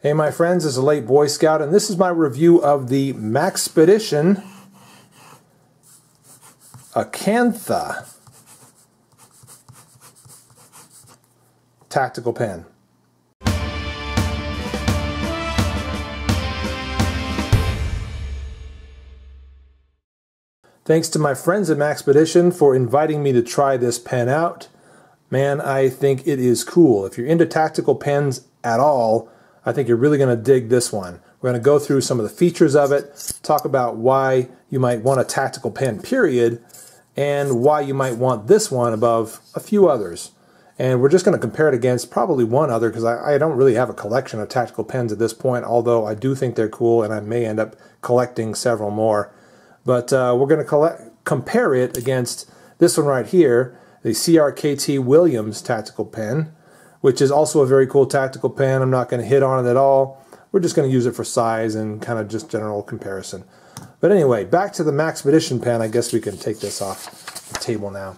Hey my friends, this is a late Boy Scout and this is my review of the Maxpedition Acantha tactical pen. Thanks to my friends at Maxpedition for inviting me to try this pen out. Man, I think it is cool. If you're into tactical pens at all, I think you're really going to dig this one. We're going to go through some of the features of it, talk about why you might want a tactical pen, period, and why you might want this one above a few others. And we're just going to compare it against probably one other, because I don't really have a collection of tactical pens at this point, although I do think they're cool and I may end up collecting several more. But we're going to compare it against this one right here, the CRKT Williams tactical pen, which is also a very cool tactical pen. I'm not going to hit on it at all. We're just going to use it for size and kind of just general comparison. But anyway, back to the Maxpedition pen. I guess we can take this off the table now.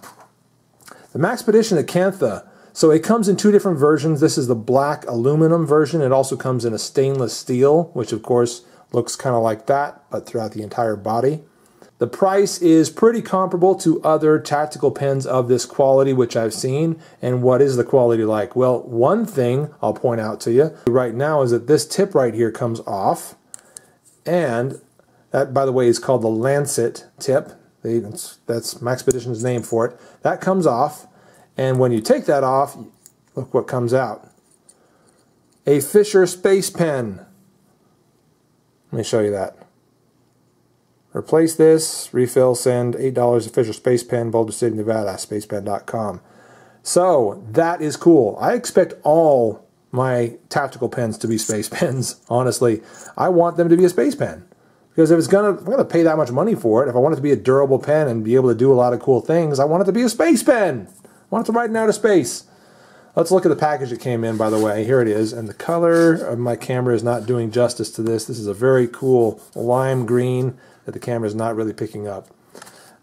The Maxpedition Acantha. So it comes in two different versions. This is the black aluminum version. It also comes in a stainless steel, which of course looks kind of like that, but throughout the entire body. The price is pretty comparable to other tactical pens of this quality which I've seen. And what is the quality like? Well, one thing I'll point out to you right now is that this tip right here comes off. And that, by the way, is called the lancet tip. That's Maxpedition's name for it. That comes off. And when you take that off, look what comes out. A Fisher Space Pen. Let me show you that. Replace this, refill, send, $8 a Fisher Space Pen, Boulder City, Nevada, spacepen.com. So, that is cool. I expect all my tactical pens to be space pens, honestly. I want them to be a space pen. Because if I'm going to pay that much money for it, if I want it to be a durable pen and be able to do a lot of cool things, I want it to be a space pen. I want it to ride in outer space. Let's look at the package that came in, by the way. Here it is. And the color of my camera is not doing justice to this. This is a very cool lime green that the camera is not really picking up.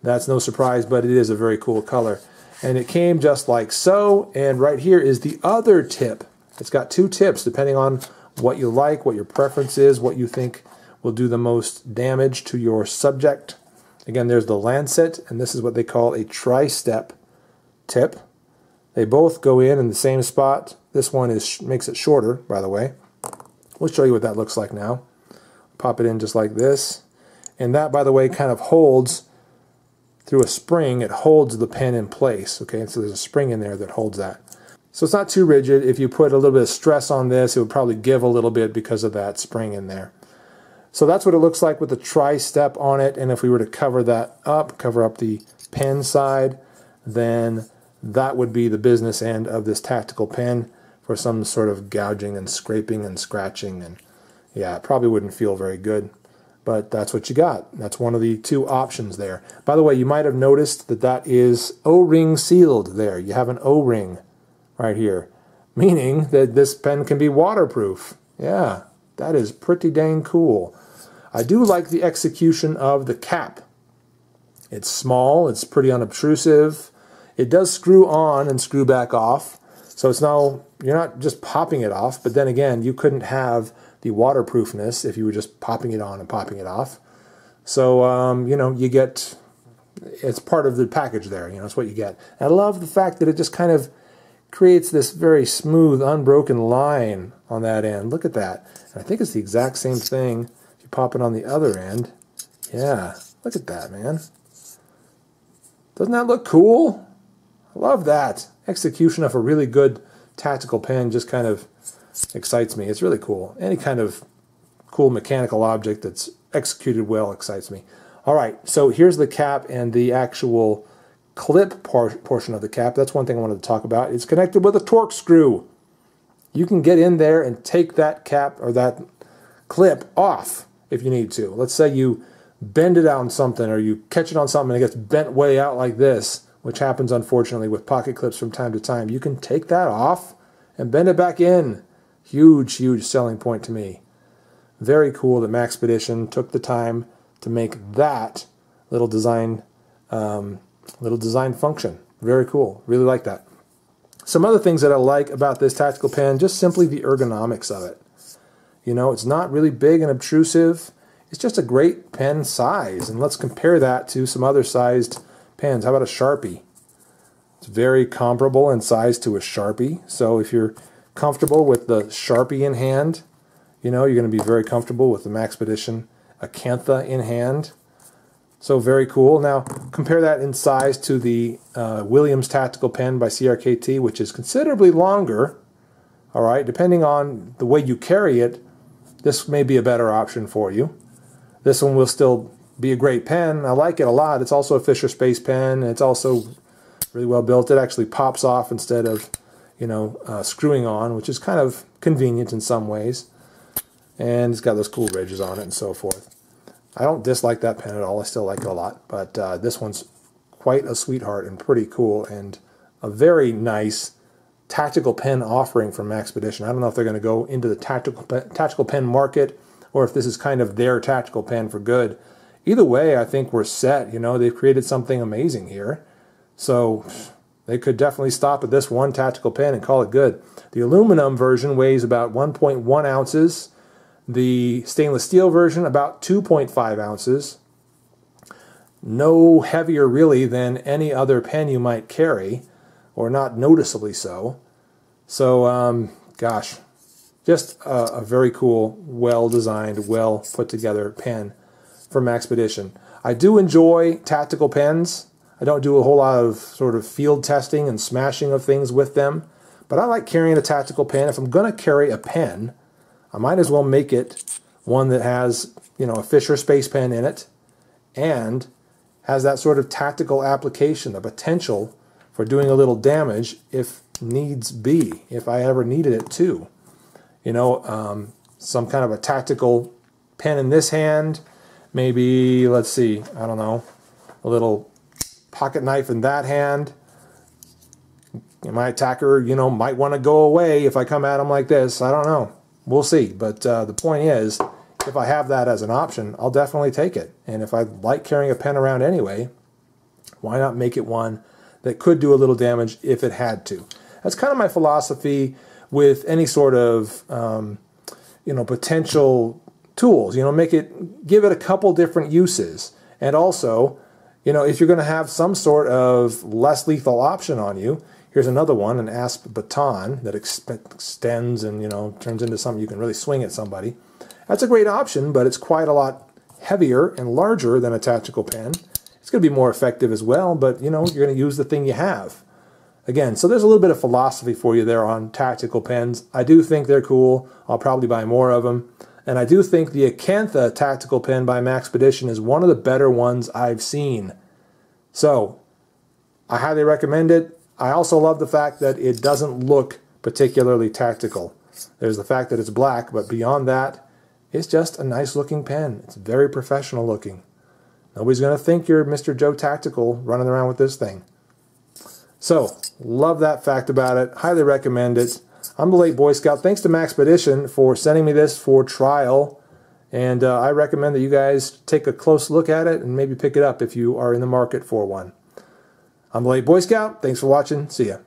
That's no surprise, but it is a very cool color. And it came just like so. And right here is the other tip. It's got two tips depending on what you like, what your preference is, what you think will do the most damage to your subject. Again, there's the lancet, and this is what they call a tri-step tip. They both go in the same spot. This one makes it shorter, by the way. We'll show you what that looks like now. Pop it in just like this. And that, by the way, kind of holds, through a spring, it holds the pen in place. Okay, so there's a spring in there that holds that. So it's not too rigid. If you put a little bit of stress on this, it would probably give a little bit because of that spring in there. So that's what it looks like with the tri-step on it. And if we were to cover that up, cover up the pen side, then that would be the business end of this tactical pen for some sort of gouging and scraping and scratching. And yeah, it probably wouldn't feel very good. But that's what you got. That's one of the two options there. By the way, you might have noticed that that is O-ring sealed there. You have an O-ring right here, meaning that this pen can be waterproof. Yeah, that is pretty dang cool. I do like the execution of the cap. It's small, it's pretty unobtrusive. It does screw on and screw back off. So it's now, you're not just popping it off, but then again, you couldn't have the waterproofness if you were just popping it on and popping it off. So, you know, you get, it's part of the package there, you know, it's what you get. And I love the fact that it just kind of creates this very smooth, unbroken line on that end. Look at that. And I think it's the exact same thing if you pop it on the other end. Yeah, look at that, man. Doesn't that look cool? I love that. Execution of a really good tactical pen just kind of excites me. It's really cool. Any kind of cool mechanical object that's executed well excites me. All right, so here's the cap and the actual clip portion of the cap. That's one thing I wanted to talk about. It's connected with a torque screw. You can get in there and take that cap or that clip off if you need to. Let's say you bend it out on something, or you catch it on something and it gets bent way out like this, which happens unfortunately with pocket clips from time to time. You can take that off and bend it back in. Huge, huge selling point to me. Very cool that Maxpedition took the time to make that little design function. Very cool. Really like that. Some other things that I like about this tactical pen, just simply the ergonomics of it. You know, it's not really big and obtrusive. It's just a great pen size. And let's compare that to some other sized pens. How about a Sharpie? It's very comparable in size to a Sharpie. So if you're comfortable with the Sharpie in hand, you know, you're going to be very comfortable with the Maxpedition Acantha in hand. So very cool. Now compare that in size to the Williams Tactical Pen by CRKT, which is considerably longer. All right, depending on the way you carry it, this may be a better option for you. This one will still be a great pen. I like it a lot. It's also a Fisher Space pen. It's also really well built. It actually pops off instead of, you know, screwing on, which is kind of convenient in some ways. And it's got those cool ridges on it and so forth. I don't dislike that pen at all. I still like it a lot. But this one's quite a sweetheart and pretty cool, and a very nice tactical pen offering from Maxpedition. I don't know if they're going to go into the tactical pen market, or if this is kind of their tactical pen for good. Either way, I think we're set. You know, they've created something amazing here. So they could definitely stop at this one tactical pen and call it good. The aluminum version weighs about 1.1 ounces. The stainless steel version about 2.5 ounces. No heavier really than any other pen you might carry, or not noticeably so. So, gosh, just a very cool, well-designed, well-put-together pen from Maxpedition. I do enjoy tactical pens. I don't do a whole lot of sort of field testing and smashing of things with them, but I like carrying a tactical pen. If I'm going to carry a pen, I might as well make it one that has, you know, a Fisher Space pen in it and has that sort of tactical application, the potential for doing a little damage if needs be, if I ever needed it to. You know, some kind of a tactical pen in this hand, maybe, let's see, I don't know, a little pocket knife in that hand. My attacker, you know, might want to go away if I come at him like this. I don't know. We'll see. But the point is, if I have that as an option, I'll definitely take it. And if I like carrying a pen around anyway, why not make it one that could do a little damage if it had to? That's kind of my philosophy with any sort of, you know, potential tools. You know, give it a couple different uses. And also, you know, if you're going to have some sort of less lethal option on you, here's another one, an asp baton that extends and, you know, turns into something you can really swing at somebody. That's a great option, but it's quite a lot heavier and larger than a tactical pen. It's going to be more effective as well, but, you know, you're going to use the thing you have. Again, so there's a little bit of philosophy for you there on tactical pens. I do think they're cool. I'll probably buy more of them. And I do think the Acantha tactical pen by Maxpedition is one of the better ones I've seen. So, I highly recommend it. I also love the fact that it doesn't look particularly tactical. There's the fact that it's black, but beyond that, it's just a nice looking pen. It's very professional looking. Nobody's going to think you're Mr. Joe Tactical running around with this thing. So, love that fact about it. Highly recommend it. I'm the Late Boy Scout. Thanks to Maxpedition for sending me this for trial. And I recommend that you guys take a close look at it and maybe pick it up if you are in the market for one. I'm the Late Boy Scout. Thanks for watching. See ya.